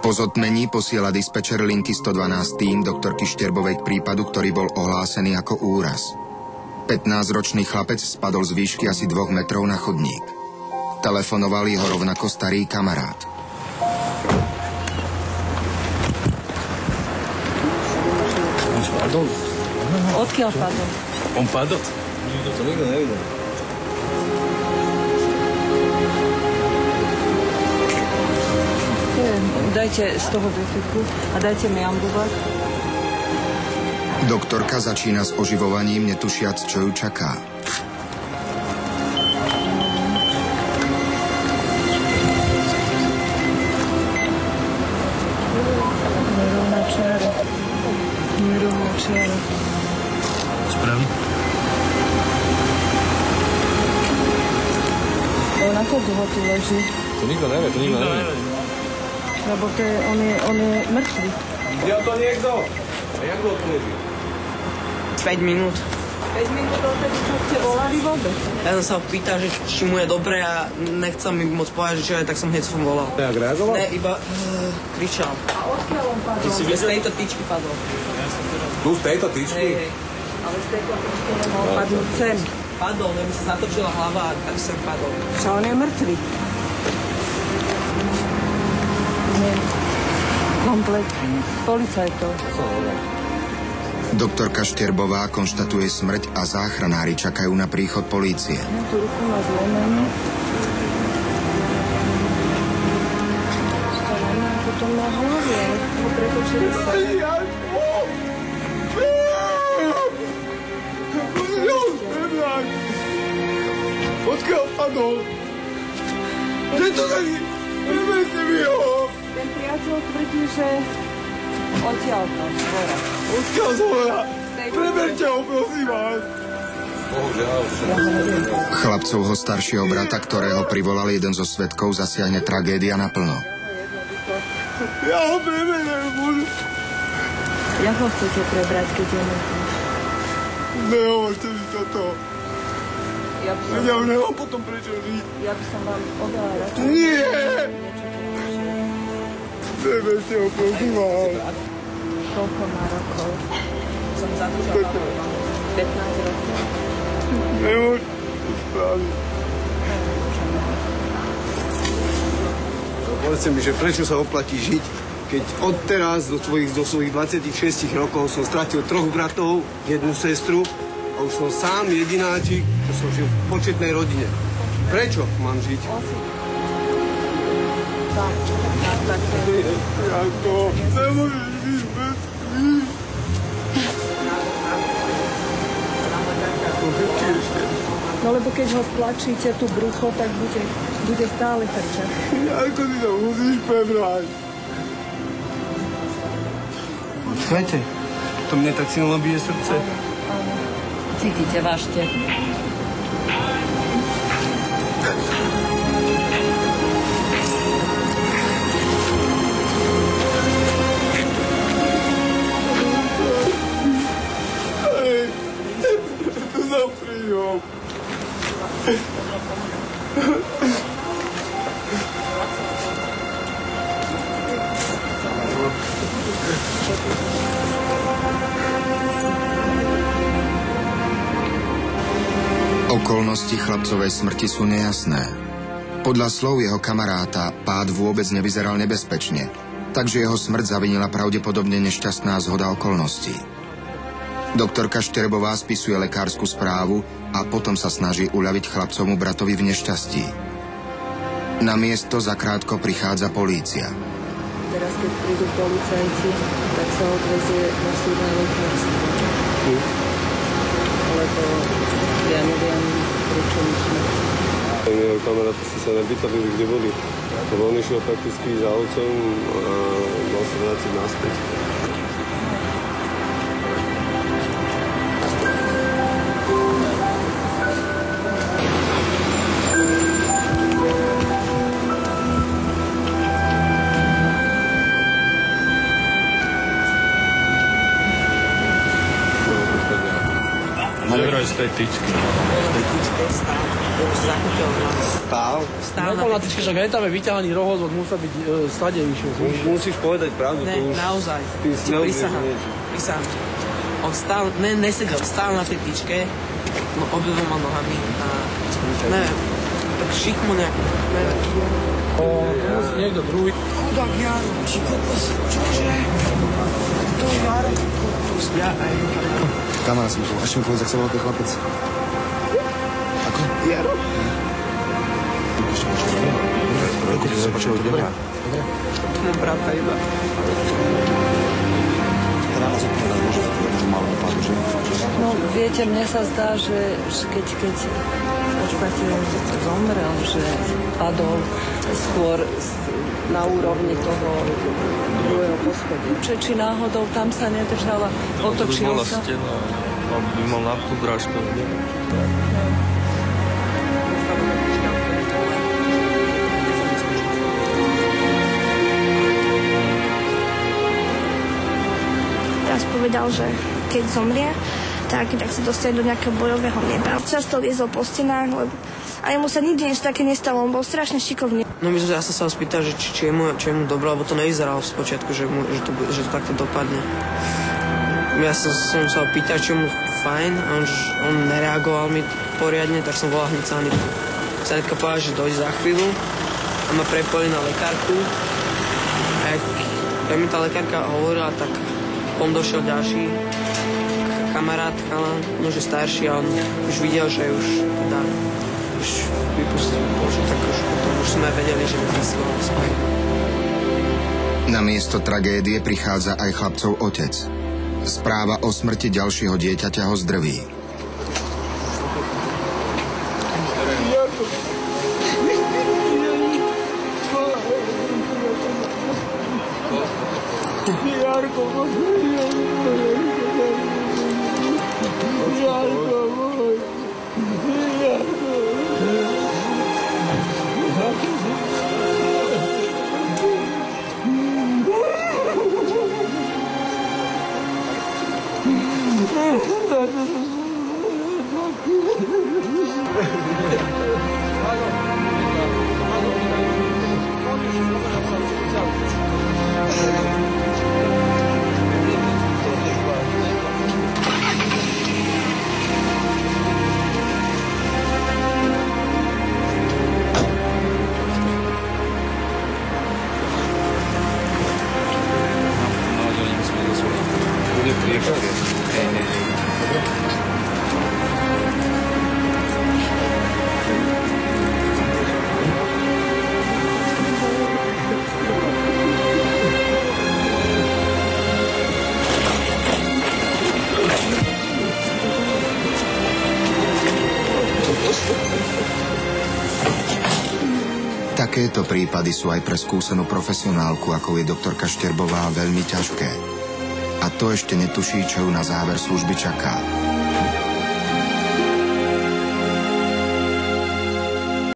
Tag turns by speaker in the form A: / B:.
A: Po zotmení posiela dispečer linky 112 tým doktorky Šterbovej k prípadu, ktorý bol ohlásený ako úraz. 15-ročný chlapec spadol z výšky asi 2 metrov na chodník. Telefonoval ho rovnako starý kamarát.
B: On spadol?
C: Odkiaľ padol?
B: On padol? To nikto nevidel.
C: Dajte z toho defiku a dajte mi ambulák.
A: Doktorka začína s oživovaním, netušiac, čo ju čaká.
C: Nerovná čiara. Nerovná čiara.
B: Správne?
C: On ako dlho tu leží?
B: To nikto nevie, to nikto nevie.
C: Lebo on je mŕtvý.
B: Videl to niekto? A jak dlho tu leží?
D: 5 minút.
C: 5 minút odtedy, čo ste volali vôbec?
D: Ja som sa pýtal, že či mu je dobre a nechcel mi moc povedať, že čo je, tak som hneď som volal.
B: Jak reagoval?
D: Ne, iba kričal.
C: A odkiaľ on padol?
D: Z tejto tyčky padol.
B: Tu z tejto tyčky?
D: Hej.
C: Ale z tejto tyčky nemohol padnúť sem.
D: Padol, lebo sa zatočila hlava a tak sem padol.
C: Čo on je mŕtvý? Nie. Komplet. Policajtov.
A: Doktorka Šterbová konštatuje smrť a záchranári čakajú na príchod polície.
C: Ja tú ruku má zlomenú. Stále potom na hlavu, ale ho pretočili sa.
B: Odkiaľ padol? Kde to není? Neberte mi ho!
C: Ten priateľ tvrdí, že odtiaľto, zhora.
B: Odkiaľ zhora? Preberte ho, prosím vás. Bohužiaľ.
A: Chlapcovho staršieho brata, ktorého privolal jeden zo svedkov, zasiahne tragédia naplno.
B: Ja ho preberiem, môžu.
C: Jak ho chcete prebrať, keď je mŕtvý?
B: Nehovorte mi toto.
C: Ja by som,
B: Ja už nemám potom prečo žiť.
C: ja by som vám oveľa radšej...
B: Nie!
C: Niečo povedal.
B: Preberte ho, prosím vás.
C: Koľko má rokov?
D: Som zatočila hlavu.
C: 15 rokov.
B: Nemôžete to spraviť.
E: Povedzte mi, že prečo sa oplatí žiť, keď odteraz do svojich 26 rokov som stratil 3 bratov, 1 sestru a už som sám jedináčik, čo som žil v početnej rodine. Prečo mám žiť?
B: Janko, nemôžeš byť mŕtvý.
C: No lebo keď ho stlačíte tu brucho, tak bude stále trčať.
B: Janko, ty to musíš prebrať.
E: Počujete? To mne tak silno bije srdce.
C: Áno. Cítite, vážte.
B: To za príjom.
A: Okolnosti chlapcovej smrti sú nejasné. Podľa slov jeho kamaráta pád vôbec nevyzeral nebezpečne, takže jeho smrť zavinila pravdepodobne nešťastná zhoda okolností. Doktorka Šterbová spisuje lekársku správu a potom sa snaží uľaviť chlapcovmu bratovi v nešťastí. Na miesto zakrátko prichádza polícia.
C: Teraz, keď prídu policajti, tak sa odvezie na súdne lekárstvo. Lebo ja neviem, prečo my sme.
F: Jeho kamaráti sa nepýtali, kde boli. Lebo on išiel prakticky za otcom a mal sa vrátiť naspäť.
B: Nevraj z tej tyčky.
D: Z tej tyčky stále. Zachytil.
E: Stál.
G: Nebol na tyčke, že aj tam je vyťahaný rohovod, musí byť stade vyššie.
E: Musíš povedať pravdu.
D: Ne,
E: to už
D: naozaj.
E: ty si
D: Prisahám.
E: neuvieš.
D: Prisahám ti. On stál, nesedel, stál na tej tyčke, no obidvoma nohami a neviem, tak šikmo nejako, neviem.
G: Musí niekto druhý.
D: Chudák Jaro, či kokos, čože? To je Jaro, kokos, ja aj.
A: Kamarát som povedal, ešte mi povedz, ak sa volá ten chlapec. Ako?
D: Jaro?
A: Ako to sa počalo, kde brat?
D: To mám brata iba.
A: Teda nás odpovedal, môže to povedať, že malo nepádu, že?
C: No, viete, mne sa zdá, že keď v podstate zomrel, že padol skôr na úrovni toho druhého poschodia. Či náhodou tam sa nedržala, otočil sa.
H: Stena, by mal na tú drážku.
I: Teraz povedal, že keď zomrie, tak sa dostane do nejakého bojového neba. Často liezol po stenách, a jemu sa nikdy niečo také nestalo, on bol strašne šikovný.
D: No myslím, že ja sa spýtal, že či je mu dobré, lebo to nevyzeralo v spočiatku, že to takto dopadne. Ja som sa opýtal, či mu fajn, a on nereagoval mi poriadne, tak som volal hneď sanitku. Sanitka povedala, že dojde za chvíľu a ma prepojili na lekárku. A jak mi tá lekárka hovorila, tak on došiel ďalší kamarát, chalan, nože starší, a on už videl, že už vypustil Bože, tak potom už sme vedeli, že vypustil spáť.
A: Na miesto tragédie prichádza aj chlapcov otec. Správa o smrti ďalšieho dieťaťa ho zdrví. Takéto prípady sú aj pre skúsenú profesionálku, ako je doktorka Šterbová, veľmi ťažké. A to ešte netuší, čo ju na záver služby čaká.